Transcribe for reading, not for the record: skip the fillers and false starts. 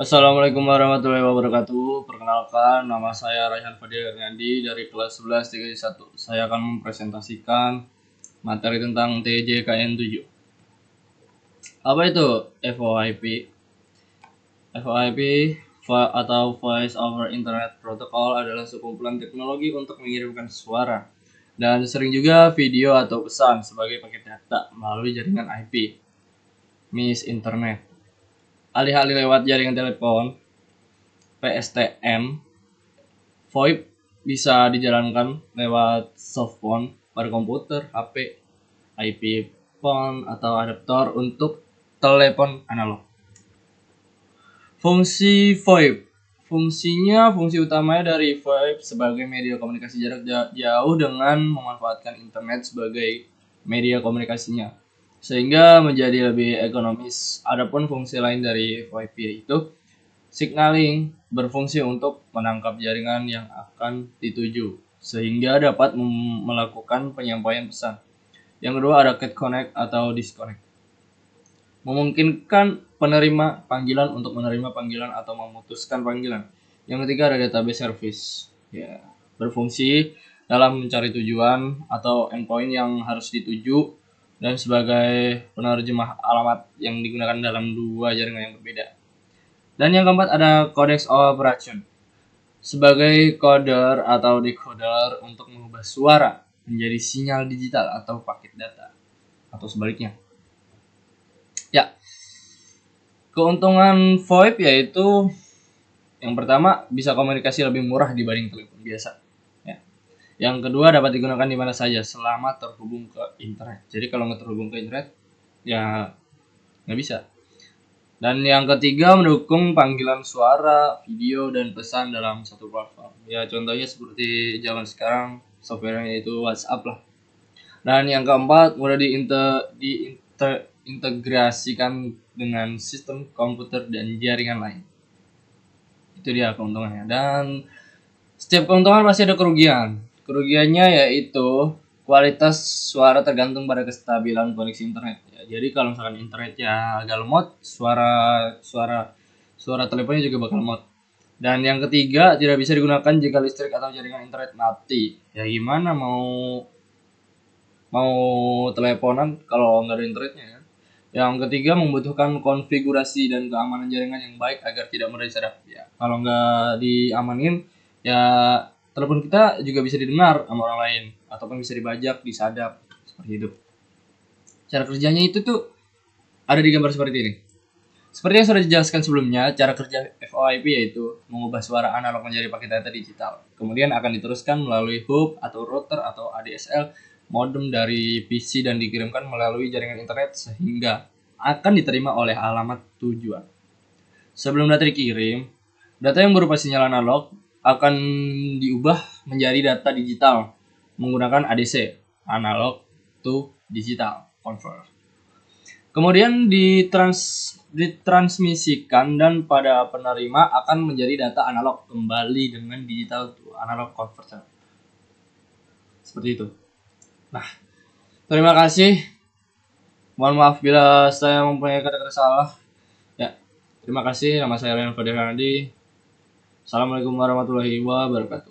Assalamualaikum warahmatullahi wabarakatuh. Perkenalkan, nama saya Raihan Fadil Hernandi dari kelas 11 3 1. Saya akan mempresentasikan materi tentang TJKN 7. Apa itu VoIP? VoIP atau Voice over Internet Protocol adalah sekumpulan teknologi untuk mengirimkan suara dan sering juga video atau pesan sebagai paket data melalui jaringan IP, Miss Internet. Alih-alih lewat jaringan telepon, PSTN, VoIP bisa dijalankan lewat softphone pada komputer, HP, IP phone, atau adaptor untuk telepon analog. Fungsi VoIP. Fungsi utamanya dari VoIP sebagai media komunikasi jarak jauh dengan memanfaatkan internet sebagai media komunikasinya, sehingga menjadi lebih ekonomis. Adapun fungsi lain dari VoIP yaitu signaling, berfungsi untuk menangkap jaringan yang akan dituju, sehingga dapat melakukan penyampaian pesan. Yang kedua ada get connect atau disconnect, memungkinkan penerima panggilan untuk menerima panggilan atau memutuskan panggilan. Yang ketiga ada database service, ya, berfungsi dalam mencari tujuan atau endpoint yang harus dituju dan sebagai penerjemah alamat yang digunakan dalam dua jaringan yang berbeda. Dan yang keempat ada codex operation, sebagai coder atau decoder untuk mengubah suara menjadi sinyal digital atau paket data atau sebaliknya. Ya, keuntungan VoIP yaitu yang pertama bisa komunikasi lebih murah dibanding telepon biasa. Ya. Yang kedua dapat digunakan di mana saja selama terhubung ke internet. Jadi kalau nggak terhubung ke internet, ya nggak bisa. Dan yang ketiga mendukung panggilan suara, video, dan pesan dalam satu platform. Ya contohnya seperti zaman sekarang softwarenya itu WhatsApp lah. Dan yang keempat mudah diintegrasikan dengan sistem komputer dan jaringan lain. Itu dia keuntungannya. Dan setiap keuntungan pasti ada kerugian. Kerugiannya yaitu kualitas suara tergantung pada kestabilan koneksi internet. Ya, jadi kalau misalkan internetnya agak lemot, suara teleponnya juga bakal lemot. Dan yang ketiga tidak bisa digunakan jika listrik atau jaringan internet mati. Ya gimana mau teleponan kalau nggak ada internetnya ya. Yang ketiga membutuhkan konfigurasi dan keamanan jaringan yang baik agar tidak mudah disadap. Ya, kalau nggak diamanin, ya telepon kita juga bisa didengar sama orang lain ataupun bisa dibajak, disadap seperti itu. Cara kerjanya itu tuh ada di gambar seperti ini. Seperti yang sudah dijelaskan sebelumnya, cara kerja VoIP yaitu mengubah suara analog menjadi paket data digital. Kemudian akan diteruskan melalui hub atau router atau ADSL modem dari PC dan dikirimkan melalui jaringan internet sehingga akan diterima oleh alamat tujuan. Sebelum data dikirim, data yang berupa sinyal analog akan diubah menjadi data digital menggunakan ADC, analog to digital converter. Kemudian ditransmisikan dan pada penerima akan menjadi data analog kembali dengan digital to analog converter. Seperti itu. Nah, terima kasih. Mohon maaf bila saya mempunyai kata-kata salah. Ya, terima kasih. Nama saya Raihan Fadil Hernandi. Assalamualaikum warahmatullahi wabarakatuh.